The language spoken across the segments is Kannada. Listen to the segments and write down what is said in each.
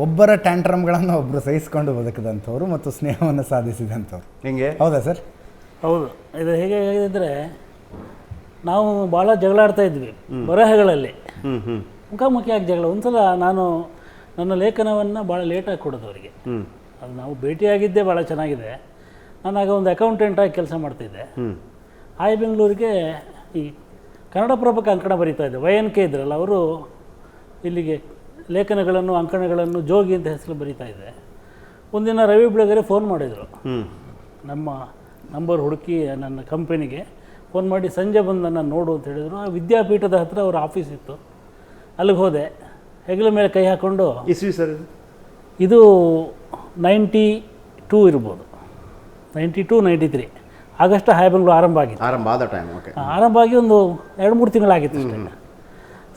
ಒಬ್ಬರ ಟ್ಯಾಂಟ್ರಮ್ಗಳನ್ನು ಒಬ್ಬರು ಸಹಿಸಿಕೊಂಡು ಬದುಕಿದಂಥವ್ರು ಮತ್ತು ಸ್ನೇಹವನ್ನು ಸಾಧಿಸಿದಂಥವ್ರು. ಹಿಂಗೆ ಹೌದಾ ಸರ್? ಹೌದು. ಇದು ಹೇಗೆ ಆಗಿದ್ರೆ, ನಾವು ಭಾಳ ಜಗಳಾಡ್ತಾ ಇದ್ವಿ ಬರಹಗಳಲ್ಲಿ, ಮುಖಾಮುಖಿಯಾಗಿ ಜಗಳ. ಒಂದ್ಸಲ ನಾನು ನನ್ನ ಲೇಖನವನ್ನು ಭಾಳ ಲೇಟಾಗಿ ಕೊಡೋದು ಅವರಿಗೆ. ಅದು ನಾವು ಭೇಟಿಯಾಗಿದ್ದೇ ಭಾಳ ಚೆನ್ನಾಗಿದೆ. ನಾನಾಗ ಒಂದು ಅಕೌಂಟೆಂಟಾಗಿ ಕೆಲಸ ಮಾಡ್ತಿದ್ದೆ. ಹಾಯ್ ಬೆಂಗಳೂರಿಗೆ ಈ ಕನ್ನಡಪ್ರಭಕ್ಕೆ ಅಂಕಣ ಬರೀತಾ ಇದ್ದೆ. YNK ಇದ್ರಲ್ಲ, ಅವರು ಇಲ್ಲಿಗೆ ಲೇಖನಗಳನ್ನು ಅಂಕಣಗಳನ್ನು ಜೋಗಿ ಅಂತ ಹೆಸರು ಬರೀತಾ ಇದ್ದೆ. ಒಂದಿನ ರವಿ ಬೆಳಗೆರೆ ಫೋನ್ ಮಾಡಿದರು, ನಮ್ಮ ನಂಬರ್ ಹುಡುಕಿ ನನ್ನ ಕಂಪನಿಗೆ ಫೋನ್ ಮಾಡಿ ಸಂಜೆ ಬಂದು ನನ್ನ ನೋಡು ಅಂತ ಹೇಳಿದರು. ಆ ವಿದ್ಯಾಪೀಠದ ಹತ್ತಿರ ಅವ್ರ ಆಫೀಸ್ ಇತ್ತು, ಅಲ್ಲಿಗೆ ಹೋದೆ. ಹೆಗಲ ಮೇಲೆ ಕೈ ಹಾಕ್ಕೊಂಡು, ಇಸ್ವಿ ಸರ್ ಇದು 92 ಇರ್ಬೋದು, 92, 93 ಆಗಸ್ಟ್ ಹಾಯ್ ಬೆಂಗಳೂರು ಆರಂಭ ಆಗಿತ್ತು. ಆರಂಭ ಆದ ಟೈಮ್. ಓಕೆ. ಆರಂಭ ಆಗಿ ಒಂದು 2-3 ತಿಂಗಳಾಗಿತ್ತು ಅಷ್ಟೇ.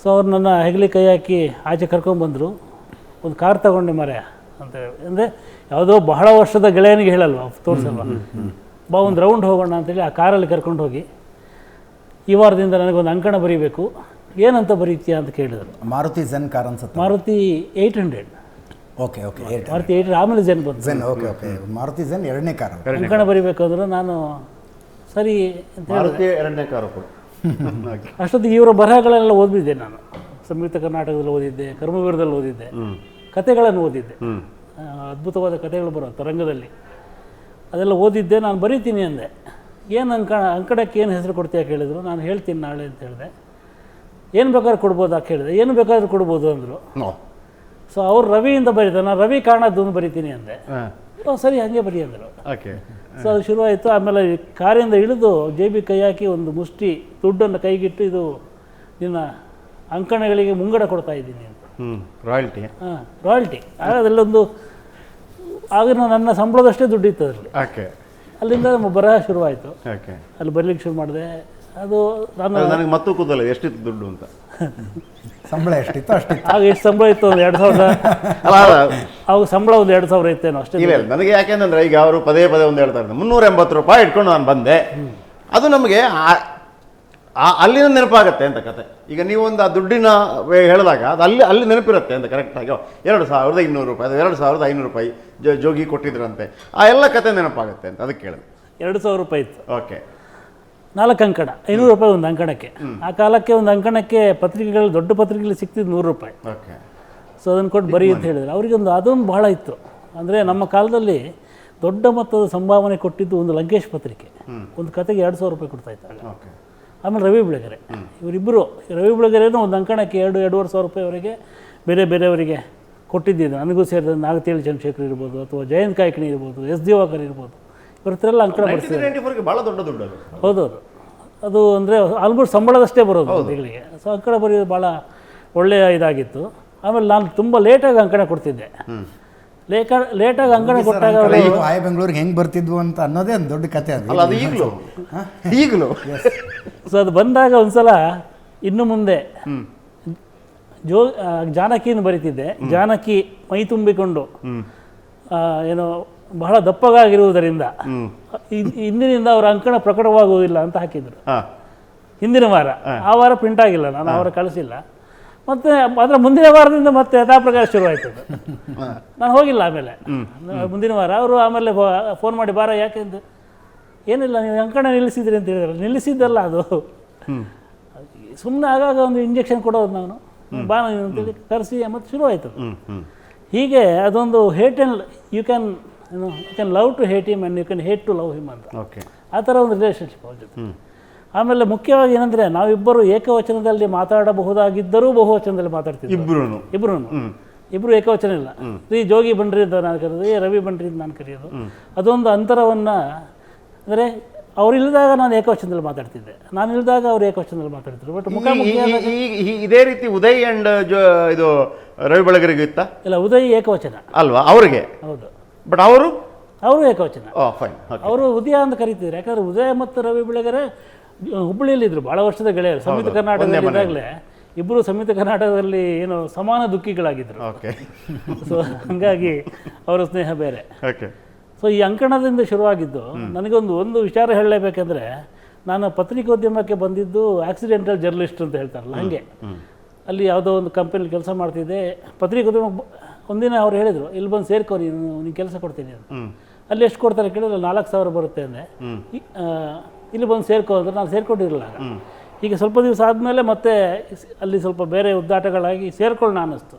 ಸೊ ಅವ್ರು ನನ್ನ ಹೆಗಲಿ ಕೈ ಹಾಕಿ ಆಚೆ ಕರ್ಕೊಂಡ್ಬಂದರು. ಒಂದು ಕಾರ್ ತಗೊಂಡೆ ಮರೆ ಅಂತೇಳಿ, ಅಂದರೆ ಯಾವುದೋ ಬಹಳ ವರ್ಷದ ಗೆಳೆಯನಿಗೆ ಹೇಳಲ್ವ, ತೋರಿಸಲ್ವ, ಬಾ ಒಂದು ರೌಂಡ್ ಹೋಗೋಣ ಅಂತೇಳಿ ಆ ಕಾರಲ್ಲಿ ಕರ್ಕೊಂಡು ಹೋಗಿ, ಈ ವಾರದಿಂದ ನನಗೊಂದು ಅಂಕಣ ಬರೀಬೇಕು, ಏನಂತ ಬರೀತೀಯಾ ಅಂತ ಕೇಳಿದರು. ಮಾರುತಿ ಝೆನ್ ಕಾರ್ ಅನ್ಸುತ್ತೆ. ಮಾರುತಿ 800. Okay okay. ಮಾರುತಿ 800 ಆಮೇಲೆ ಝೆನ್ ಬಂತು. Zen. Okay okay. Maruti Zen 2ನೇ ಕಾರು. ಅಂಕಣ ಬರೀಬೇಕು ಅಂದ್ರೆ ನಾನು ಸರಿ ಅಂತ ಮಾರುತಿ 2ನೇ ಕಾರು ಕೂಡ. ಅಷ್ಟೊತ್ತಿಗೆ ಇವರ ಬರಹಗಳೆಲ್ಲ ಓದಿದ್ದೆ ನಾನು. ಸಂಯುಕ್ತ ಕರ್ನಾಟಕದಲ್ಲಿ ಓದಿದ್ದೆ, ಕರ್ಮವೀರದಲ್ಲಿ ಓದಿದ್ದೆ, ಕತೆಗಳನ್ನು ಓದಿದ್ದೆ. ಅದ್ಭುತವಾದ ಕತೆಗಳು ಬರೋ ತರಂಗದಲ್ಲಿ ಅದೆಲ್ಲ ಓದಿದ್ದೆ. ನಾನು ಬರೀತೀನಿ ಅಂದೆ. ಏನು ಅಂಕಣಕ್ಕೆ ಏನು ಹೆಸರು ಕೊಡ್ತೀಯ ಕೇಳಿದ್ರು. ನಾನು ಹೇಳ್ತೀನಿ ನಾಳೆ ಅಂತ ಹೇಳಿದೆ. ಏನು ಬೇಕಾದ್ರೂ ಕೊಡ್ಬೋದಾ ಕೇಳಿದೆ. ಏನು ಬೇಕಾದ್ರೂ ಕೊಡ್ಬೋದು ಅಂದರು. ಸೊ ಅವ್ರು ರವಿಯಿಂದ ಬರೀತಾರೆ, ನಾನು ರವಿ ಕಾಣದ್ದು ಬರಿತೀನಿ ಅಂದೆ. ಸರಿ ಹಾಗೆ ಬರೀ ಅಂದರು. ಓಕೆ. ಸೊ ಅದು ಶುರುವಾಯಿತು. ಆಮೇಲೆ ಕಾರಿಂದ ಇಳಿದು JB ಕೈ ಹಾಕಿ ಒಂದು ಮುಷ್ಟಿ ದುಡ್ಡನ್ನು ಕೈಗಿಟ್ಟು, ಇದು ನಿನ್ನ ಅಂಕಣಗಳಿಗೆ ಮುಂಗಡ ಕೊಡ್ತಾ ಇದ್ದೀನಿ ಅಂತ. ರಾಯಲ್ಟಿ. ರಾಯಲ್ಟಿ. ಅದೆಲ್ಲೊಂದು ಆಗ ನನ್ನ ಸಂಬಳದಷ್ಟೇ ದುಡ್ಡಿತ್ತು ಅದರಲ್ಲಿ. ಓಕೆ. ಅಲ್ಲಿಂದ ಬರಹ ಶುರುವಾಯಿತು. ಓಕೆ. ಅಲ್ಲಿ ಬರಲಿಕ್ಕೆ ಶುರು ಮಾಡಿದೆ. ಅದು ನನಗೆ ಮತ್ತೂ ಕೂದಲ್ಲ ಎಷ್ಟಿತ್ತು ದುಡ್ಡು ಅಂತ. ಸಂಬಳ ಎಷ್ಟಿತ್ತು ಅಷ್ಟಿತ್ತು. ಆಗ ಎಷ್ಟು ಸಂಬಳ ಇತ್ತು? ಒಂದು 2000. ಆಗ ಸಂಬಳ ಒಂದು 2000 ಇತ್ತೇನೋ ಅಷ್ಟೇ. ಇಲ್ಲ, ನನಗೆ ಯಾಕೆಂದ್ರೆ ಈಗ ಅವರು ಪದೇ ಒಂದು ಹೇಳ್ತಾರೆ, 380 ರೂಪಾಯಿ ಇಟ್ಕೊಂಡು ನಾನು ಬಂದೆ. ಅದು ನಮಗೆ ಅಲ್ಲಿನ ನೆನಪಾಗತ್ತೆ ಅಂತ ಕತೆ. ಈಗ ನೀವೊಂದು ಆ ದುಡ್ಡಿನ ಹೇಳಿದಾಗ ಅದು ಅಲ್ಲಿ ನೆನಪಿರುತ್ತೆ ಅಂತ ಕರೆಕ್ಟಾಗಿ. 2200 ರೂಪಾಯಿ, ಅದು 2500 ರೂಪಾಯಿ ಜೋಗಿ ಕೊಟ್ಟಿದ್ರಂತೆ, ಆ ಎಲ್ಲ ಕತೆ ನೆನಪಾಗುತ್ತೆ ಅಂತ ಅದಕ್ಕೆ ಕೇಳಿದೆ. 2000 ರೂಪಾಯಿ ಇತ್ತು. ಓಕೆ. 4 ಅಂಕಣ, 500 ರೂಪಾಯಿ ಒಂದು ಅಂಕಣಕ್ಕೆ. ಆ ಕಾಲಕ್ಕೆ ಒಂದು ಅಂಕಣಕ್ಕೆ ಪತ್ರಿಕೆಗಳು, ದೊಡ್ಡ ಪತ್ರಿಕೆಗಳು ಸಿಗ್ತಿದ್ದು 100 ರೂಪಾಯಿ. ಓಕೆ. ಸೊ ಅದನ್ನು ಕೊಟ್ಟು ಬರೀ ಅಂತ ಹೇಳಿದ್ರು. ಅವರಿಗೊಂದು ಅದೊಂದು ಬಹಳ ಇತ್ತು. ಅಂದರೆ ನಮ್ಮ ಕಾಲದಲ್ಲಿ ದೊಡ್ಡ ಮೊತ್ತದ ಸಂಭಾವನೆ ಕೊಟ್ಟಿದ್ದು ಒಂದು ಲಂಕೇಶ್ ಪತ್ರಿಕೆ. ಒಂದು ಕತೆಗೆ 2000 ರೂಪಾಯಿ ಕೊಡ್ತಾಯಿತ್ತು ಆಗ. ಓಕೆ. ಆಮೇಲೆ ರವಿ ಬೆಳಗೆರೆ, ಇವರಿಬ್ಬರು, ರವಿ ಬೆಳಗೆರೆನೂ ಒಂದು ಅಂಕಣಕ್ಕೆ 2-2.5 ರೂಪಾಯಿವರೆಗೆ ಬೇರೆಯವರಿಗೆ ಕೊಟ್ಟಿದ್ದಿದ್ದು. ನನಗೂ ಸೇರಿದ ನಾಗತಿಳಿ ಚಂದ್ರಶೇಖರ್ ಇರ್ಬೋದು, ಅಥವಾ ಜಯಂತ್ ಕಾಯ್ಕಿಣಿ ಇರ್ಬೋದು, S ದಿವಾಕರ್ ಇರ್ಬೋದು, ಇವ್ರ ಹತ್ರ ಎಲ್ಲ ಅಂಕಣ ಬರ್ತಿದ್ದಾರೆ. ಭಾಳ ದೊಡ್ಡ ದುಡ್ಡು ಅದು. ಹೌದೌದು. ಅದು ಅಂದರೆ ಆಲ್ಮೋಸ್ಟ್ ಸಂಬಳದಷ್ಟೇ ಬರೋದು ತಿಂಗಳಿಗೆ. ಸೊ ಅಂಕಣ ಬರೆಯೋದು ಭಾಳ ಒಳ್ಳೆಯ ಇದಾಗಿತ್ತು. ಆಮೇಲೆ ನಾನು ತುಂಬ ಲೇಟಾಗಿ ಅಂಕಣ ಕೊಡ್ತಿದ್ದೆ. ಲೇಟಾಗಿ ಅಂಕಣ ಕೊಟ್ಟಾಗ ಹಾಯ್ ಬೆಂಗಳೂರಿಗೆ ಹೆಂಗೆ ಬರ್ತಿದ್ವು ಅಂತ ಅನ್ನೋದೇ ಒಂದು ದೊಡ್ಡ ಕತೆ. ಅದು ಈಗಲೂ ಸೊ ಅದು ಬಂದಾಗ ಒಂದ್ಸಲ ಇನ್ನು ಮುಂದೆ ಜಾನಕಿಯನ್ನು ಬರಿತಿದ್ದೆ. ಜಾನಕಿ ಮೈ ತುಂಬಿಕೊಂಡು ಏನೋ ಬಹಳ ದಪ್ಪಗಾಗಿರುವುದರಿಂದ ಇಂದಿನಿಂದ ಅವರ ಅಂಕಣ ಪ್ರಕಟವಾಗುವುದಿಲ್ಲ ಅಂತ ಹಾಕಿದ್ರು ಹಿಂದಿನ ವಾರ. ಆ ವಾರ ಪ್ರಿಂಟ್ ಆಗಿಲ್ಲ, ನಾನು ಅವರ ಕಳಿಸಿಲ್ಲ. ಮತ್ತು ಅದರ ಮುಂದಿನ ವಾರದಿಂದ ಮತ್ತೆ ಯಥಾಪ್ರಕಾರ ಶುರುವಾಯಿತು. ನಾನು ಹೋಗಿಲ್ಲ. ಆಮೇಲೆ ಮುಂದಿನ ವಾರ ಅವರು ಆಮೇಲೆ ಫೋನ್ ಮಾಡಿ, ಬಾರ ಯಾಕೆ ಅಂತ. ಏನಿಲ್ಲ, ನೀವು ಅಂಕಣ ನಿಲ್ಲಿಸಿದ್ರಿ ಅಂತ ಹೇಳಿದ್ರೆ. ನಿಲ್ಲಿಸಿದ್ದಲ್ಲ ಅದು, ಸುಮ್ಮನೆ ಆಗಾಗ ಒಂದು ಇಂಜೆಕ್ಷನ್ ಕೊಡೋದು ನಾನು, ಬಾ ಅಂತೇಳಿ ಕರೆಸಿ ಮತ್ತು ಶುರುವಾಯಿತು. ಹೀಗೆ ಅದೊಂದು hate and you can love to hate him and you can hate to love him ಅಂತ. ಆ ಥರ ಒಂದು ರಿಲೇಷನ್ಶಿಪ್ ಅವ್ರ ಜೊತೆ. ಆಮೇಲೆ ಮುಖ್ಯವಾಗಿ ಏನಂದರೆ, ನಾವಿಬ್ಬರು ಏಕವಚನದಲ್ಲಿ ಮಾತಾಡಬಹುದಾಗಿದ್ದರೂ ಬಹುವಚನದಲ್ಲಿ ಮಾತಾಡ್ತಿದ್ವಿ. ಇಬ್ಬರು ಏಕವಚನ ಇಲ್ಲ. ಈ ಜೋಗಿ ಬನ್ರಿ ಅಂತ ನಾನು ಕರೆಯೋದು, ರವಿ ಬನ್ರಿ ಅಂತ ನಾನು ಕರೆಯೋದು. ಅದೊಂದು ಅಂತರವನ್ನು, ಅಂದರೆ ಅವ್ರು ಇಳಿದಾಗ ನಾನು ಏಕವಚನದಲ್ಲಿ ಮಾತಾಡ್ತಿದ್ದೆ, ನಾನು ಇಳಿದಾಗ ಅವ್ರು ಏಕವಚನದಲ್ಲಿ ಮಾತಾಡ್ತಿದ್ರು. ಬಟ್ ಇದೇ ರೀತಿ ಉದಯ್ ಅಂಡ್ ಇದು ರವಿ ಬೆಳಗೆರೆಗೆ ಇತ್ತ? ಇಲ್ಲ, ಉದಯ್ ಏಕವಚನ ಅಲ್ವಾ ಅವರಿಗೆ? ಹೌದು. ಬಟ್ ಅವರು ಏಕವಚನ. ಅವರು ಉದಯ ಅಂತ ಕರೀತಿದ್ರು. ಯಾಕಂದರೆ ಉದಯ ಮತ್ತು ರವಿ ಬೆಳಗೆರೆ ಹುಬ್ಬಳ್ಳಿಯಲ್ಲಿದ್ದರು, ಭಾಳ ವರ್ಷದ ಗೆಳೆಯರು. ಸಂಯುಕ್ತ ಕರ್ನಾಟಕದಲ್ಲಿದ್ದಾಗಲೇ ಇಬ್ಬರು ಸಂಯುಕ್ತ ಕರ್ನಾಟಕದಲ್ಲಿ ಏನು ಸಮಾನ ದುಃಖಿಗಳಾಗಿದ್ದರು. ಸೊ ಹಾಗಾಗಿ ಅವರ ಸ್ನೇಹ ಬೇರೆ. ಸೊ ಈ ಅಂಕಣದಿಂದ ಶುರುವಾಗಿದ್ದು. ನನಗೊಂದು ವಿಚಾರ ಹೇಳಲೇಬೇಕೆಂದರೆ, ನಾನು ಪತ್ರಿಕೋದ್ಯಮಕ್ಕೆ ಬಂದಿದ್ದು ಆಕ್ಸಿಡೆಂಟಲ್ ಜರ್ನಲಿಸ್ಟ್ ಅಂತ ಹೇಳ್ತಾರಲ್ಲ, ಹಾಗೆ ಅಲ್ಲಿ ಯಾವುದೋ ಒಂದು ಕಂಪನಿಲಿ ಕೆಲಸ ಮಾಡ್ತಿದ್ದೆ. ಪತ್ರಿಕೋದ್ಯಮ ಒಂದಿನ ಅವ್ರು ಹೇಳಿದರು ಇಲ್ಲಿ ಬಂದು ಸೇರ್ಕೊ ನೀನು ಕೆಲಸ ಕೊಡ್ತೀನಿ ಅಂತ. ಅಲ್ಲಿ ಎಷ್ಟು ಕೊಡ್ತಾರೆ ಕೇಳಿದ್ರೆ 4,000 ಬರುತ್ತೆ ಅಂದೆ. ಇಲ್ಲಿ ಬಂದು ಸೇರ್ಕೊ ಅಂದ್ರೆ ನಾನು ಸೇರ್ಕೊಂಡಿರಲಿಲ್ಲ. ಈಗ ಸ್ವಲ್ಪ ದಿವಸ ಆದಮೇಲೆ ಮತ್ತೆ ಅಲ್ಲಿ ಸ್ವಲ್ಪ ಬೇರೆ ಉದ್ದಾಟಗಳಾಗಿ ಸೇರ್ಕೊಳ್ಳೋಣ ಅನ್ನಿಸ್ತು.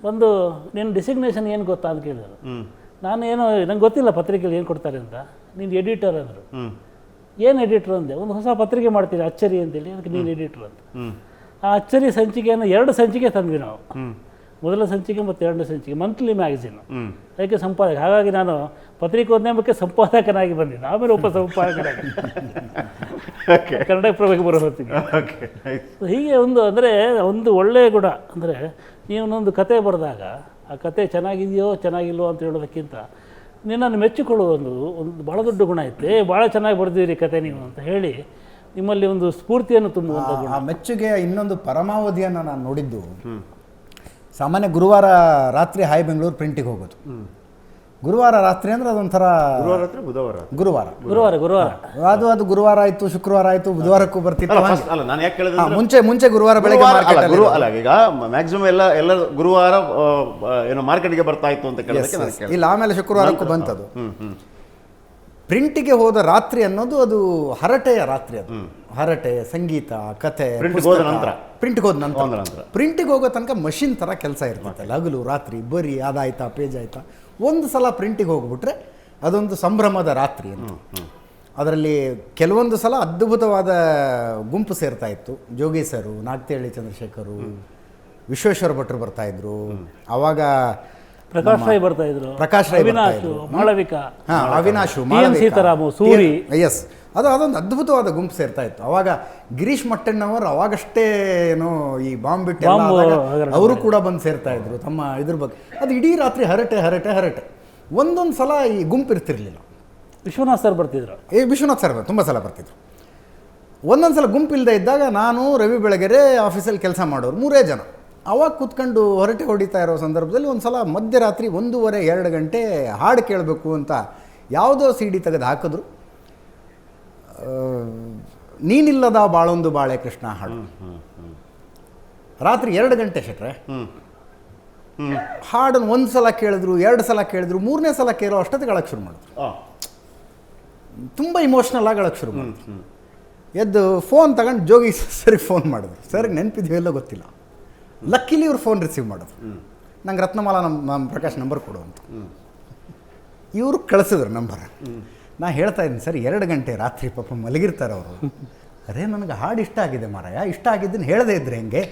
ಬಂದು ನಿನ್ನ ಡಿಸಿಗ್ನೇಷನ್ ಏನು ಗೊತ್ತಾ ಅಂತ ಕೇಳಿದರು. ನಾನು ಏನೋ ನಂಗೆ ಗೊತ್ತಿಲ್ಲ ಪತ್ರಿಕೆಯಲ್ಲಿ ಏನು ಕೊಡ್ತಾರೆ ಅಂತ. ನೀನು ಎಡಿಟರ್ ಅಂದರು. ಏನು ಎಡಿಟ್ರ್ ಅಂದೆ. ಒಂದು ಹೊಸ ಪತ್ರಿಕೆ ಮಾಡ್ತೀರಿ ಅಚ್ಚರಿ ಅಂತೇಳಿ, ಅದಕ್ಕೆ ನೀನು ಎಡಿಟ್ರ್ ಅಂತ. ಆ ಅಚ್ಚರಿ ಸಂಚಿಕೆಯನ್ನು 2 ಸಂಚಿಕೆ ತಂದ್ವಿ ನಾವು. ಮೊದಲ ಸಂಚಿಕೆ ಮತ್ತು 2ನೇ ಸಂಚಿಕೆ ಮಂತ್ಲಿ ಮ್ಯಾಗಝೀನು. ಅದಕ್ಕೆ ಸಂಪಾದಕ. ಹಾಗಾಗಿ ನಾನು ಪತ್ರಿಕೋದ್ಯಮಕ್ಕೆ ಸಂಪಾದಕನಾಗಿ ಬಂದಿದ್ದೆ, ಆಮೇಲೆ ಉಪಸಂಪಾದಕನಾಗಿ ಕನ್ನಡ ಪ್ರಭಕ್ಕೆ ಬರೋ ಹೊತ್ತಿಗೆ. ಹೀಗೆ ಅಂದರೆ ಒಂದು ಒಳ್ಳೆಯ ಗುಣ ಅಂದರೆ, ನೀವೊಂದೊಂದು ಕತೆ ಬರೆದಾಗ ಆ ಕತೆ ಚೆನ್ನಾಗಿದೆಯೋ ಚೆನ್ನಾಗಿಲ್ವೋ ಅಂತ ಹೇಳೋದಕ್ಕಿಂತ ನಿನ್ನನ್ನು ಮೆಚ್ಚಿಕೊಳ್ಳುವ ಒಂದು ಭಾಳ ದೊಡ್ಡ ಗುಣ ಐತೆ. ಭಾಳ ಚೆನ್ನಾಗಿ ಬರೆದಿರಿ ಕತೆ ನೀವು ಅಂತ ಹೇಳಿ ನಿಮ್ಮಲ್ಲಿ ಒಂದು ಸ್ಫೂರ್ತಿಯನ್ನು ತುಂಬುವಂಥ ಗುಣ. ಆ ಮೆಚ್ಚುಗೆಯ ಇನ್ನೊಂದು ಪರಮಾವಧಿಯನ್ನು ನಾನು ನೋಡಿದ್ದು, ಸಾಮಾನ್ಯ ಗುರುವಾರ ರಾತ್ರಿ ಹಾಯ್ ಬೆಂಗಳೂರು ಪ್ರಿಂಟಿಗೆ ಹೋಗೋದು. ಗುರುವಾರ ರಾತ್ರಿ ಅಂದರೆ ಅದೊಂಥರ ಗುರುವಾರ ಅದು ಗುರುವಾರ ಆಯಿತು, ಶುಕ್ರವಾರ ಆಯಿತು, ಬುಧವಾರಕ್ಕೂ ಬರ್ತಿತ್ತು. ಮುಂಚೆ ಗುರುವಾರ ಬೆಳಗ್ಗೆ ಈಗ ಮ್ಯಾಕ್ಸಿಮಮ್ ಎಲ್ಲ ಗುರುವಾರ ಏನೋ ಮಾರ್ಕೆಟ್ಗೆ ಬರ್ತಾ ಇತ್ತು ಅಂತ ಕೇಳಿದ್ರೆ ಇಲ್ಲ, ಆಮೇಲೆ ಶುಕ್ರವಾರಕ್ಕೂ ಬಂತದು. ಪ್ರಿಂಟಿಗೆ ಹೋದ ರಾತ್ರಿ ಅನ್ನೋದು ಅದು ಹರಟೆಯ ರಾತ್ರಿ. ಅದು ಹರಟೆ, ಸಂಗೀತ, ಕತೆ. ಪ್ರಿಂಟ್ಗೆ ಹೋದ ನಂತರ ಪ್ರಿಂಟಿಗೆ ಹೋಗೋ ತನಕ ಮಷಿನ್ ಥರ ಕೆಲಸ ಇರ್ತೈತೆ. ಹಗಲು ರಾತ್ರಿ ಬರೀ ಅದಾಯ್ತಾ ಪೇಜ್ ಆಯ್ತಾ. ಒಂದು ಸಲ ಪ್ರಿಂಟಿಗೆ ಹೋಗ್ಬಿಟ್ರೆ ಅದೊಂದು ಸಂಭ್ರಮದ ರಾತ್ರಿ ಅಂತ. ಅದರಲ್ಲಿ ಕೆಲವೊಂದು ಸಲ ಅದ್ಭುತವಾದ ಗುಂಪು ಸೇರ್ತಾ ಇತ್ತು. ಜೋಗಿ ಸರು, ನಾಗ್ತಿಹಳ್ಳಿ ಚಂದ್ರಶೇಖರು, ವಿಶ್ವೇಶ್ವರ ಭಟ್ರು ಬರ್ತಾಯಿದ್ರು. ಆವಾಗ ಪ್ರಕಾಶ್ ರೈ ಬರ್ತಾಯಿದ್ರು, ಮಾಳವಿಕಾ, ಅವಿನಾಶು, ಸೀತಾರಾಮು, ಸೂರಿ. ಎಸ್, ಅದೊಂದು ಅದ್ಭುತವಾದ ಗುಂಪು ಸೇರ್ತಾ ಇತ್ತು. ಅವಾಗ ಗಿರೀಶ್ ಮಟ್ಟಣ್ಣವರು ಅವಾಗಷ್ಟೇ ಏನೋ ಈ ಬಾಂಬ್ ಬಿಟ್ಟು ಅವರು ಕೂಡ ಬಂದು ಸೇರ್ತಾ ಇದ್ರು ತಮ್ಮ ಇದ್ರ ಬಗ್ಗೆ. ಅದು ಇಡೀ ರಾತ್ರಿ ಹರಟೆ. ಒಂದೊಂದು ಸಲ ಈ ಗುಂಪು ಇರ್ತಿರ್ಲಿಲ್ಲ. ವಿಶ್ವನಾಥ್ ಸರ್ ಬರ್ತಿದ್ರು. ವಿಶ್ವನಾಥ್ ಸರ್ ತುಂಬ ಸಲ ಬರ್ತಿದ್ರು. ಒಂದೊಂದು ಸಲ ಗುಂಪಿಲ್ಲದೆ ಇದ್ದಾಗ ನಾನು, ರವಿ ಬೆಳಗೆರೆ ಆಫೀಸಲ್ಲಿ ಕೆಲಸ ಮಾಡೋರು 3 ಜನ. ಅವಾಗ ಕೂತ್ಕೊಂಡು ಹೊರಟೆ ಹೊಡಿತಾ ಇರೋ ಸಂದರ್ಭದಲ್ಲಿ ಒಂದು ಸಲ ಮಧ್ಯರಾತ್ರಿ 1:30-2 ಗಂಟೆ ಹಾಡು ಕೇಳಬೇಕು ಅಂತ ಯಾವುದೋ CD ತೆಗೆದು ಹಾಕಿದ್ರು. ನೀನಿಲ್ಲದ ಬಾಳೊಂದು ಬಾಳೆ ಕೃಷ್ಣ ಹಾಡು. ರಾತ್ರಿ 2 ಗಂಟೆ ಶೆಟ್ರೆ. ಹಾಡನ್ನು 1 ಸಲ ಕೇಳಿದ್ರು, 2 ಸಲ ಕೇಳಿದ್ರು, 3ನೇ ಸಲ ಕೇಳೋ ಅಷ್ಟೊತ್ತಿಗೆ ಅಳಕ್ಕೆ ಶುರು ಮಾಡಿದ್ರು. ತುಂಬ ಇಮೋಷ್ನಲ್ ಆಗಿ ಅಳಕ್ಕೆ ಶುರು ಮಾಡಿದ್ರು. ಎದ್ದು ಫೋನ್ ತಗೊಂಡು ಜೋಗಿ ಸರಿಗೆ ಫೋನ್ ಮಾಡಿದ್ರು. ಸರಿಗೆ ನೆನಪಿದ್ವಿ ಎಲ್ಲೋ ಗೊತ್ತಿಲ್ಲ. ಲಕ್ಕಿಲಿ ಇವ್ರು ಫೋನ್ ರಿಸೀವ್ ಮಾಡಿದ್ರು. ನಂಗೆ ರತ್ನಮಾಲಾ ನಮ್ಮ ಪ್ರಕಾಶ್ ನಂಬರ್ ಕೊಡು ಅಂತ. ಇವರು ಕಳಿಸಿದ್ರು ನಂಬರ್. ನಾ ಹೇಳ್ತಾ ಇದ್ದೀನಿ, ಸರ್ 2 ಗಂಟೆ ರಾತ್ರಿ ಪಾಪ ಮಲಗಿರ್ತಾರೆ ಅವರು. ಅರೇ ನನಗೆ ಹಾಡು ಇಷ್ಟ ಆಗಿದೆ ಮಾರಾಯ, ಇಷ್ಟ ಆಗಿದ್ದನ್ನು ಹೇಳದೇ ಇದ್ರೆ ಹೆಂಗೆ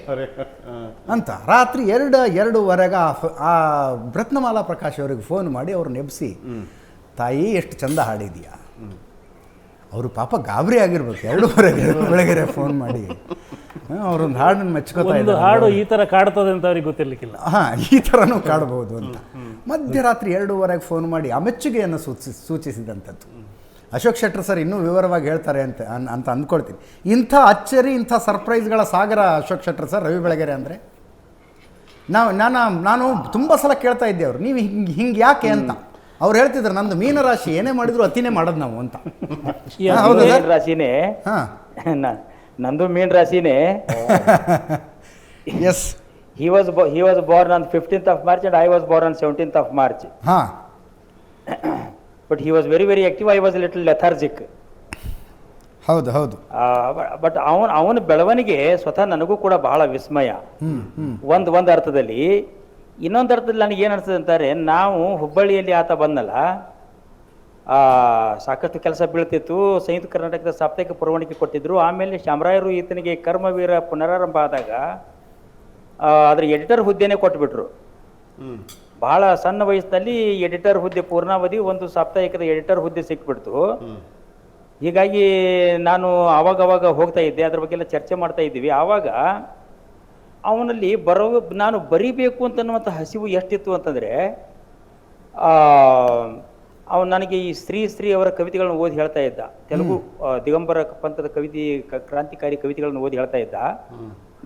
ಅಂತ ರಾತ್ರಿ 2:30 ಆ ರತ್ನಮಾಲಾ ಪ್ರಕಾಶ್ ಅವ್ರಿಗೆ ಫೋನ್ ಮಾಡಿ ಅವ್ರನ್ನ ಎಬ್ಬಿಸಿ, ತಾಯಿ ಎಷ್ಟು ಚಂದ ಹಾಡಿದೀಯಾ. ಅವರು ಪಾಪ ಗಾಬರಿ ಆಗಿರ್ಬೇಕು. 2:30 ಬೆಳಗ್ಗೆ ಫೋನ್ ಮಾಡಿ ಅವ್ರೊಂದು ಹಾಡನ್ನು ಮೆಚ್ಕೋತಾ ಇದ್ದಾರೆ. ಹಾಡು ಈ ಥರ ಕಾಡ್ತದೆ ಅಂತ ಅವ್ರಿಗೆ ಗೊತ್ತಿರ್ಲಿಕ್ಕಿಲ್ಲ. ಈ ಥರನೂ ಕಾಡ್ಬೋದು ಅಂತ ಮಧ್ಯರಾತ್ರಿ 2:30 ಫೋನ್ ಮಾಡಿ ಆ ಮೆಚ್ಚುಗೆಯನ್ನು ಸೂಚಿಸಿದಂಥದ್ದು. ಅಶೋಕ್ ಶೆಟ್ಟರ್ ಸರ್ ಇನ್ನೂ ವಿವರವಾಗಿ ಹೇಳ್ತಾರೆ ಅಂತ ಅಂದ್ಕೊಳ್ತೀನಿ. ಇಂಥ ಅಚ್ಚರಿ, ಇಂಥ ಸರ್ಪ್ರೈಸ್ಗಳ ಸಾಗರ ಅಶೋಕ್ ಶೆಟ್ಟರ್ ಸರ್, ರವಿ ಬೆಳಗೆರೆ ಅಂದರೆ. ನಾನು ತುಂಬ ಸಲ ಕೇಳ್ತಾ ಇದ್ದೆ ಅವರು, ನೀವು ಹಿಂಗೆ ಯಾಕೆ ಅಂತ. ಅವ್ರು ಹೇಳ್ತಿದ್ರು, ನಂದು ಮೀನರಾಶಿ, ಏನೇ ಮಾಡಿದ್ರು ಅತಿನೇ ಮಾಡೋದು ನಾವು ಅಂತ. ರಾಶಿನೇ. ನಂದು ಮೀನ್ ರಾಶಿನೇ. Yes, he was born on 15th of March and I was born on 17th of March. But he was very very active. I was a little lethargic. ಹೌದು. ಬಟ್ ಅವನ ಬೆಳವಣಿಗೆ ಸ್ವತಃ ನನಗೂ ಕೂಡ ಬಹಳ ವಿಸ್ಮಯ. ಒಂದು ಅರ್ಥದಲ್ಲಿ. ಇನ್ನೊಂದು ಅರ್ಥದಲ್ಲಿ ನನಗೆ ಏನು ಅನಿಸ್ತದೆ ಅಂತಾರೆ, ನಾವು ಹುಬ್ಬಳ್ಳಿಯಲ್ಲಿ ಆತ ಬಂದಲ್ಲ, ಸಾಕಷ್ಟು ಕೆಲಸ ಬೀಳ್ತಿತ್ತು. ಸಂಯುಕ್ತ ಕರ್ನಾಟಕದ ಸಾಪ್ತಾಹಿಕ ಪುರವಣಿಕೆ ಕೊಟ್ಟಿದ್ರು. ಆಮೇಲೆ ಶಾಮರಾಯರು ಈತನಿಗೆ ಕರ್ಮವೀರ ಪುನರಾರಂಭ ಆದಾಗ ಅದರ ಎಡಿಟರ್ ಹುದ್ದೆನೇ ಕೊಟ್ಬಿಟ್ರು. ಬಹಳ ಸಣ್ಣ ವಯಸ್ಸಿನಲ್ಲಿ ಎಡಿಟರ್ ಹುದ್ದೆ ಪೂರ್ಣಾವಧಿ, ಒಂದು ಸಾಪ್ತಾಹಿಕದ ಎಡಿಟರ್ ಹುದ್ದೆ ಸಿಕ್ಬಿಡ್ತು. ಹೀಗಾಗಿ ನಾನು ಅವಾಗವಾಗ ಹೋಗ್ತಾ ಇದ್ದೆ, ಅದ್ರ ಬಗ್ಗೆ ಎಲ್ಲ ಚರ್ಚೆ ಮಾಡ್ತಾ ಇದ್ದೀವಿ. ಆವಾಗ ಅವನಲ್ಲಿ ನಾನು ಬರಿಬೇಕು ಅಂತನ್ನುವಂಥ ಹಸಿವು ಎಷ್ಟಿತ್ತು ಅಂತಂದರೆ, ಅವನು ನನಗೆ ಈ ಶ್ರೀ ಅವರ ಕವಿತೆಗಳನ್ನು ಓದಿ ಹೇಳ್ತಾ ಇದ್ದ. ತೆಲುಗು ದಿಗಂಬರ ಪಂಥದ ಕ್ರಾಂತಿಕಾರಿ ಕವಿತೆಗಳನ್ನು ಓದಿ ಹೇಳ್ತಾ ಇದ್ದ.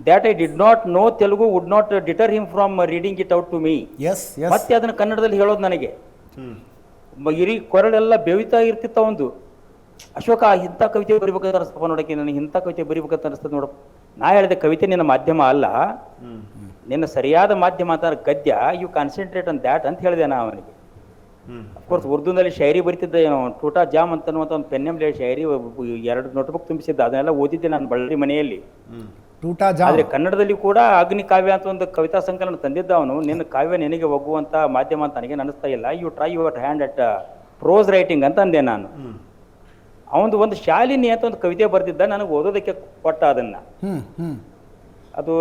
That I did not know Telugu would not deter him from reading it out to me. Yes. ಮತ್ತೆ ಅದನ್ನು ಕನ್ನಡದಲ್ಲಿ ಹೇಳೋದು ನನಗೆ. ಇಡೀ ಕೊರಳೆಲ್ಲ ಬೆವಿತಾ ಇರ್ತಿತ್ತ ಒಂದು. ಅಶೋಕ, ಇಂಥ ಕವಿತೆ ಬರಿಬೇಕಂತ ಅನಿಸ್ತಪ್ಪ ನೋಡಕ್ಕೆ, ನನಗೆ ಇಂಥ ಕವಿತೆ ಬರಿಬೇಕಂತ ಅನಿಸ್ತದೆ ನೋಡಪ್ಪ. ನಾ ಹೇಳಿದೆ, ಕವಿತೆ ನಿನ್ನ ಮಾಧ್ಯಮ ಅಲ್ಲ, ನಿನ್ನ ಸರಿಯಾದ ಮಾಧ್ಯಮ ಅಂತ ಗದ್ಯ, ಯು ಕಾನ್ಸಂಟ್ರೇಟ್ ಆನ್ ದ್ಯಾಟ್ ಅಂತ ಹೇಳಿದೆ ನಾನು ಅವನಿಗೆ. ಅಫ್ಕೋರ್ಸ್ ಉರ್ದುನಲ್ಲಿ ಶಾಯರಿ ಬರಿತಿದ್ದೆ, ಏನೋ ಟೂಟಾ ಜಾಮ್ ಅಂತನ್ನುವಂಥ ಒಂದು ಪೆನ್ನೆಂಬ್ಲೆ ಶಾಯರಿ 2 ನೋಟ್ಬುಕ್ ತುಂಬಿಸಿದ್ದ, ಅದನ್ನೆಲ್ಲ ಓದಿದ್ದೆ ನಾನು ಬಳ್ಳಾರಿ ಮನೆಯಲ್ಲಿ. ಟೂಟಾ ಜಾ ಆದರೆ ಕನ್ನಡದಲ್ಲಿ ಕೂಡ ಅಗ್ನಿ ಕಾವ್ಯ ಅಂತ ಒಂದು ಕವಿತಾ ಸಂಕಲನ ತಂದಿದ್ದ ಅವನು. ನಿನ್ನ ಕಾವ್ಯ ನಿನಗೆ ಒಗ್ಗುವಂಥ ಮಾಧ್ಯಮ ಅಂತ ನನಗೆ ಅನಿಸ್ತಾ ಇಲ್ಲ, you try your hand at prose writing ಅಂತ ಅಂದೆ ನಾನು. ಅವನದು ಒಂದು ಶಾಲಿನಿ ಅಂತ ಒಂದು ಕವಿತೆ ಬರೆದಿದ್ದ, ನನಗೆ ಓದೋದಕ್ಕೆ ಕೊಟ್ಟ ಅದನ್ನು. ಅದು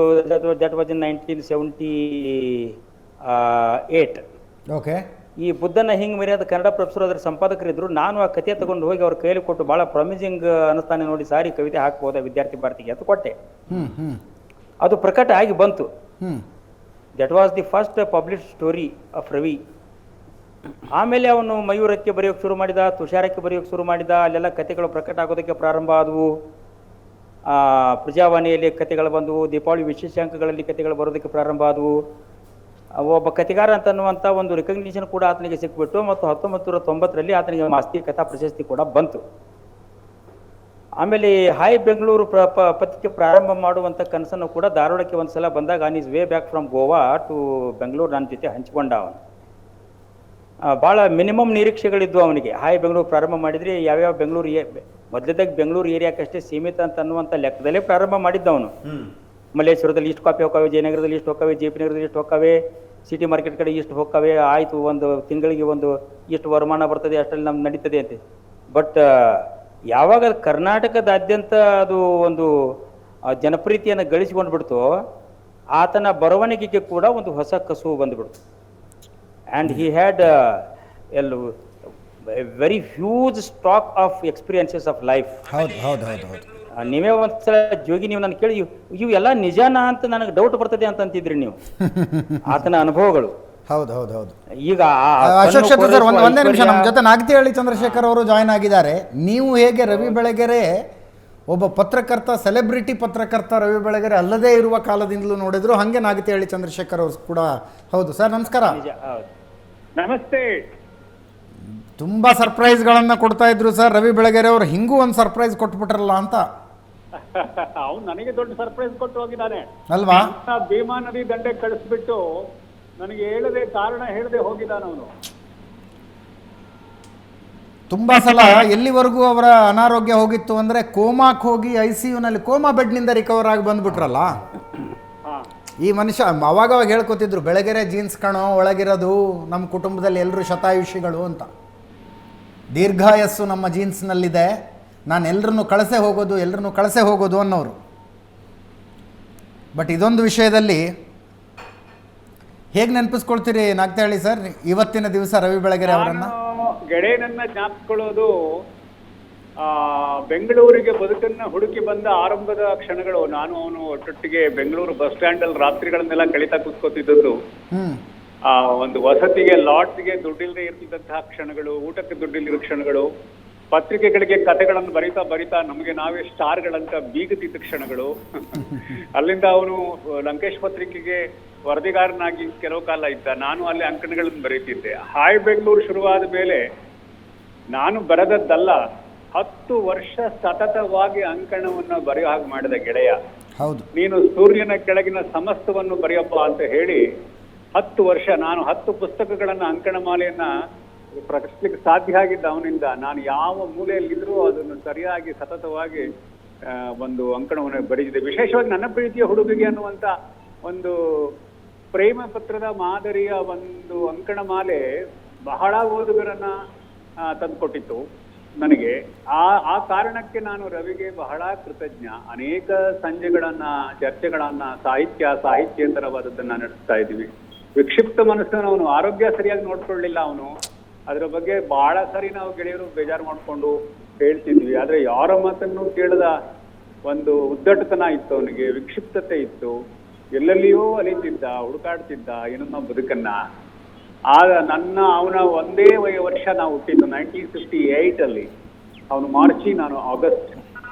ದಟ್ ವಾಸ್ ಇನ್ 1978. ಓಕೆ. ಈ ಬುದ್ಧನ ಹಿಂಗೆ ಮರ್ಯಾದ ಕನ್ನಡ ಪ್ರೊಫೆಸರ್ ಅದರ ಸಂಪಾದಕರಿದ್ದರು. ನಾನು ಆ ಕಥೆ ತಗೊಂಡು ಹೋಗಿ ಅವ್ರ ಕೈಯಲ್ಲಿ ಕೊಟ್ಟು, ಭಾಳ ಪ್ರಾಮಿಸಿಂಗ್ ಅನಿಸ್ತಾನೆ ನೋಡಿ ಸಾರಿ, ಕವಿತೆ ಹಾಕ್ಬೋದಾ ವಿದ್ಯಾರ್ಥಿ ಭಾರತಿಗೆ ಅಂತ ಕೊಟ್ಟೆ. ಅದು ಪ್ರಕಟ ಆಗಿ ಬಂತು. That was the first publish story of Ravi. ಆಮೇಲೆ ಅವನು ಮಯೂರಕ್ಕೆ ಬರೆಯೋಕ್ಕೆ ಶುರು ಮಾಡಿದ, ತುಷಾರಕ್ಕೆ ಬರೆಯೋಕ್ಕೆ ಶುರು ಮಾಡಿದ. ಅಲ್ಲೆಲ್ಲ ಕಥೆಗಳು ಪ್ರಕಟ ಆಗೋದಕ್ಕೆ ಪ್ರಾರಂಭ ಆದವು. ಪ್ರಜಾವಾಣಿಯಲ್ಲಿ ಕಥೆಗಳು ಬಂದವು, ದೀಪಾವಳಿ ವಿಶೇಷಾಂಕಗಳಲ್ಲಿ ಕಥೆಗಳು ಬರೋದಕ್ಕೆ ಪ್ರಾರಂಭ ಆದವು. ಒಬ್ಬ ಕಥೆಗಾರ ಅಂತನ್ನುವಂಥ ಒಂದು ರೆಕಗ್ನಿಷನ್ ಕೂಡ ಆತನಿಗೆ ಸಿಕ್ಬಿಟ್ಟು, ಮತ್ತು 1990ರಲ್ಲಿ ಆತನಿಗೆ ಮಾಸ್ತಿ ಕಥಾ ಪ್ರಶಸ್ತಿ ಕೂಡ ಬಂತು. ಆಮೇಲೆ ಹಾಯ್ ಬೆಂಗಳೂರು ಪತ್ರಿಕೆ ಪ್ರಾರಂಭ ಮಾಡುವಂಥ ಕನಸನ್ನು ಕೂಡ ಧಾರವಾಡಕ್ಕೆ ಒಂದು ಸಲ ಬಂದಾಗ on his way back from Goa to Bengaluru ನನ್ನ ಜೊತೆ ಹಂಚಿಕೊಂಡ ಅವನು. ಭಾಳ ಮಿನಿಮಮ್ ನಿರೀಕ್ಷೆಗಳಿದ್ವು ಅವನಿಗೆ. ಹಾಯ್ ಬೆಂಗಳೂರು ಪ್ರಾರಂಭ ಮಾಡಿದರೆ ಯಾವ್ಯಾವ ಬೆಂಗಳೂರು ಮೊದಲೇದಾಗಿ ಬೆಂಗಳೂರು ಏರಿಯಾಕ್ಕಷ್ಟೇ ಸೀಮಿತ ಅಂತ ಅನ್ನುವಂಥ ಲೆಕ್ಕದಲ್ಲೇ ಪ್ರಾರಂಭ ಮಾಡಿದ್ದವನು. ಮಲ್ಲೇಶ್ವರದಲ್ಲಿ ಇಷ್ಟು ಕಾಪಿ ಹೋಗ್ತಾವೆ, ಜಯನಗರದಲ್ಲಿ ಇಷ್ಟು ಹೋಗ್ತಾವೆ, ಜೆ ಪಿ ನಗರದಲ್ಲಿ ಇಷ್ಟು ಹೋಗ್ತಾವೆ, ಸಿಟಿ ಮಾರ್ಕೆಟ್ ಕಡೆ ಇಷ್ಟು ಹೋಗ್ತಾವೆ, ಆಯಿತು ಒಂದು ತಿಂಗಳಿಗೆ ಒಂದು ಇಷ್ಟು ವರಮಾನ ಬರ್ತದೆ, ಅಷ್ಟರಲ್ಲಿ ನಮ್ಗೆ ನಡೀತದೆ ಅಂತ. ಬಟ್ ಯಾವಾಗ ಕರ್ನಾಟಕದಾದ್ಯಂತ ಅದು ಒಂದು ಜನಪ್ರಿಯತೆಯನ್ನು ಗಳಿಸಿಕೊಂಡು ಬಿಡ್ತು, ಆತನ ಬರವಣಿಗೆಗೆ ಕೂಡ ಒಂದು ಹೊಸ ಕಸುವು ಬಂದುಬಿಡ್ತು. And he had very huge stock of experiences of life. ಹೌದು ಹೌದು ಹೌದು ಹೌದು. ನೀವೇ ಒಂದ್ಸಲ ಜೋಗಿ ನೀವು ನಾನು ಕೇಳಿ ಇವೆಲ್ಲ ನಿಜಾನ ಅಂತ ನನಗೆ ಡೌಟ್ ಬರ್ತದೆ ಅಂತ ಅಂತಿದ್ರಿ ನೀವು. ಆತನ ಅನುಭವಗಳು. ಹೌದು ಹೌದು ಹೌದು. ಈಗ ಅಶೋಕ್ ಶೆಟ್ಟಿ ಸರ್, ಒಂದೇ ನಿಮಿಷ, ನಮ್ಮ ಜೊತೆ ನಾಗತಿಹಳ್ಳಿ ಚಂದ್ರಶೇಖರ್ ಅವರು ಜಾಯ್ನ್ ಆಗಿದ್ದಾರೆ. ನೀವು ಹೇಗೆ ರವಿ ಬೆಳಗೆರೆ ಒಬ್ಬ ಪತ್ರಕರ್ತ, ಸೆಲೆಬ್ರಿಟಿ ಪತ್ರಕರ್ತ ರವಿ ಬೆಳಗೆರೆ ಅಲ್ಲದೇ ಇರುವ ಕಾಲದಿಂದಲೂ ನೋಡಿದ್ರು, ಹಾಗೆ ನಾಗತಿಹಳ್ಳಿ ಚಂದ್ರಶೇಖರ್ ಅವರು ಕೂಡ. ಹೌದು ಸರ್, ನಮಸ್ಕಾರ. ನಮಸ್ತೆ. ತುಂಬಾ ಸರ್ಪ್ರೈಸ್ಗಳನ್ನು ಕೊಡ್ತಾ ಇದ್ರು ಸರ್ ರವಿ ಬೆಳಗೆರೆ ಅವರು. ಹಿಂಗೂ ಒಂದು ಸರ್ಪ್ರೈಸ್ ಕೊಟ್ಬಿಟ್ರಲ್ಲ ಅಂತ. ಅವ್ನು ನನಗೆ ದೊಡ್ಡ ಸರ್ಪ್ರೈಸ್ ಕೊಟ್ಟು ಹೋಗಿದ್ದಾನೆ ಅಲ್ವಾ? ಭೀಮಾ ನದಿ ದಂಡೆ ಕಳಿಸ್ಬಿಟ್ಟು ನನಗೆ ಹೇಳದೆ ಕಾರಣ ಹೇಳದೆ ಹೋಗಿದ್ದಾನೆ ಅವನು. ತುಂಬಾ ಸಲ ಎಲ್ಲಿವರೆಗೂ ಅವರ ಅನಾರೋಗ್ಯ ಹೋಗಿತ್ತು ಅಂದ್ರೆ ಕೋಮಾಕ್ ಹೋಗಿ ICUನಲ್ಲಿ ಕೋಮಾ ಬೆಡ್ನಿಂದ ರಿಕವರ್ ಆಗಿ ಬಂದ್ಬಿಟ್ರಲ್ಲ. ಈ ಮನುಷ್ಯ ಅವಾಗ ಹೇಳ್ಕೊತಿದ್ರು, ಬೆಳಗೆರೆ ಜೀನ್ಸ್ ಕಣೋ ಒಳಗಿರೋದು, ನಮ್ಮ ಕುಟುಂಬದಲ್ಲಿ ಎಲ್ಲರೂ ಶತಾಯುಷಿಗಳು ಅಂತ. ದೀರ್ಘಾಯಸ್ಸು ನಮ್ಮ ಜೀನ್ಸ್ನಲ್ಲಿದೆ, ನಾನು ಎಲ್ಲರನ್ನೂ ಕಳಸೆ ಹೋಗೋದು ಅನ್ನೋರು. ಬಟ್ ಇದೊಂದು ವಿಷಯದಲ್ಲಿ ಹೇಗೆ ನೆನಪಿಸ್ಕೊಳ್ತೀರಿ ನಾಗತಿಹಳ್ಳಿ ಸರ್ ಇವತ್ತಿನ ದಿವಸ ರವಿ ಬೆಳಗೆರೆ ಅವರನ್ನ? ಗೆಳೆಯನನ್ನ ಜ್ಞಾಪಿಸ್ಕೊಳ್ಳೋದು ಬೆಂಗಳೂರಿಗೆ ಬದುಕನ್ನ ಹುಡುಕಿ ಬಂದ ಆರಂಭದ ಕ್ಷಣಗಳು. ನಾನು ಅವನು ಒಟ್ಟೊಟ್ಟಿಗೆ ಬೆಂಗಳೂರು ಬಸ್ ಸ್ಟ್ಯಾಂಡ್ ಅಲ್ಲಿ ರಾತ್ರಿಗಳನ್ನೆಲ್ಲ ಕಳೀತಾ ಕೂತ್ಕೋತಿದ್ದದ್ದು. ಒಂದು ವಸತಿಗೆ ಲಾಡ್ಜ್ಗೆ ದುಡ್ಡಿಲ್ಲದೆ ಇರ್ತಿದ್ದಂತಹ ಕ್ಷಣಗಳು, ಊಟಕ್ಕೆ ದುಡ್ಡಿಲ್ಲಿರೋ ಕ್ಷಣಗಳು, ಪತ್ರಿಕೆಗಳಿಗೆ ಕಥೆಗಳನ್ನು ಬರಿತಾ ನಮಗೆ ನಾವೇ ಸ್ಟಾರ್ಗಳಂತ ಬೀಗುತ್ತಿದ್ದ ಕ್ಷಣಗಳು. ಅಲ್ಲಿಂದ ಅವನು ಲಂಕೇಶ್ ಪತ್ರಿಕೆಗೆ ವರದಿಗಾರನಾಗಿ ಕೆಲವು ಕಾಲ ಇದ್ದ. ನಾನು ಅಲ್ಲಿ ಅಂಕಣಗಳನ್ನು ಬರೀತಿದ್ದೆ. ಹಾಯ್ ಬೆಂಗಳೂರು ಶುರುವಾದ ಮೇಲೆ ನಾನು ಬರೆದದ್ದಲ್ಲ, 10 ವರ್ಷ ಸತತವಾಗಿ ಅಂಕಣವನ್ನು ಬರೆಯೋ ಹಾಗೆ ಮಾಡಿದ ಗೆಳೆಯ. ಹೌದು. ನೀನು ಸೂರ್ಯನ ಕೆಳಗಿನ ಸಮಸ್ತವನ್ನು ಬರೆಯಪ್ಪ ಅಂತ ಹೇಳಿ 10 ವರ್ಷ ನಾನು 10 ಪುಸ್ತಕಗಳನ್ನ ಅಂಕಣ ಮಾಲೆಯನ್ನ ಪ್ರಕಟಿಸ್ಲಿಕ್ಕೆ ಸಾಧ್ಯ ಆಗಿದ್ದ ಅವನಿಂದ. ನಾನು ಯಾವ ಮೂಲೆಯಲ್ಲಿದ್ರೂ ಅದನ್ನು ಸರಿಯಾಗಿ ಸತತವಾಗಿ ಒಂದು ಅಂಕಣವನ್ನು ಬರೆದಿದೆ. ವಿಶೇಷವಾಗಿ ನನ್ನ ಪ್ರೀತಿಯ ಹುಡುಗಿಗೆ ಅನ್ನುವಂತ ಒಂದು ಪ್ರೇಮ ಪತ್ರದ ಮಾದರಿಯ ಒಂದು ಅಂಕಣ ಮಾಲೆ ಬಹಳ ಓದುಗರನ್ನ ತಂದುಕೊಟ್ಟಿತ್ತು ನನಗೆ. ಆ ಕಾರಣಕ್ಕೆ ನಾನು ರವಿಗೆ ಬಹಳ ಕೃತಜ್ಞ. ಅನೇಕ ಸಂಜೆಗಳನ್ನ, ಚರ್ಚೆಗಳನ್ನ, ಸಾಹಿತ್ಯೇತರವಾದದ್ದನ್ನ ನಡೆಸ್ತಾ ಇದ್ದೀವಿ. ವಿಕ್ಷಿಪ್ತ ಮನಸ್ಸಿನವನು, ಆರೋಗ್ಯ ಸರಿಯಾಗಿ ನೋಡ್ಕೊಳ್ಳಿಲ್ಲ ಅವನು. ಅದರ ಬಗ್ಗೆ ಬಹಳ ಸರಿ ನಾವು ಗೆಳೆಯರು ಬೇಜಾರು ಮಾಡ್ಕೊಂಡು ಹೇಳ್ತಿದ್ವಿ. ಆದ್ರೆ ಯಾರ ಮಾತನ್ನು ಕೇಳದ ಒಂದು ಉದ್ದಟತನ ಇತ್ತು ಅವನಿಗೆ, ವಿಕ್ಷಿಪ್ತತೆ ಇತ್ತು. ಎಲ್ಲೆಲ್ಲಿಯೋ ಅಲಿತಿದ್ದ, ಹುಡುಕಾಡ್ತಿದ್ದ ಏನನ್ನ ಬದುಕನ್ನ. ಆಗ ಅವನ ಒಂದೇ ವರ್ಷ ನಾವು ಹುಟ್ಟಿದ್ದು 1958 ಅಲ್ಲಿ. ಅವನು ಮಾರ್ಚಿ, ನಾನು ಆಗಸ್ಟ್.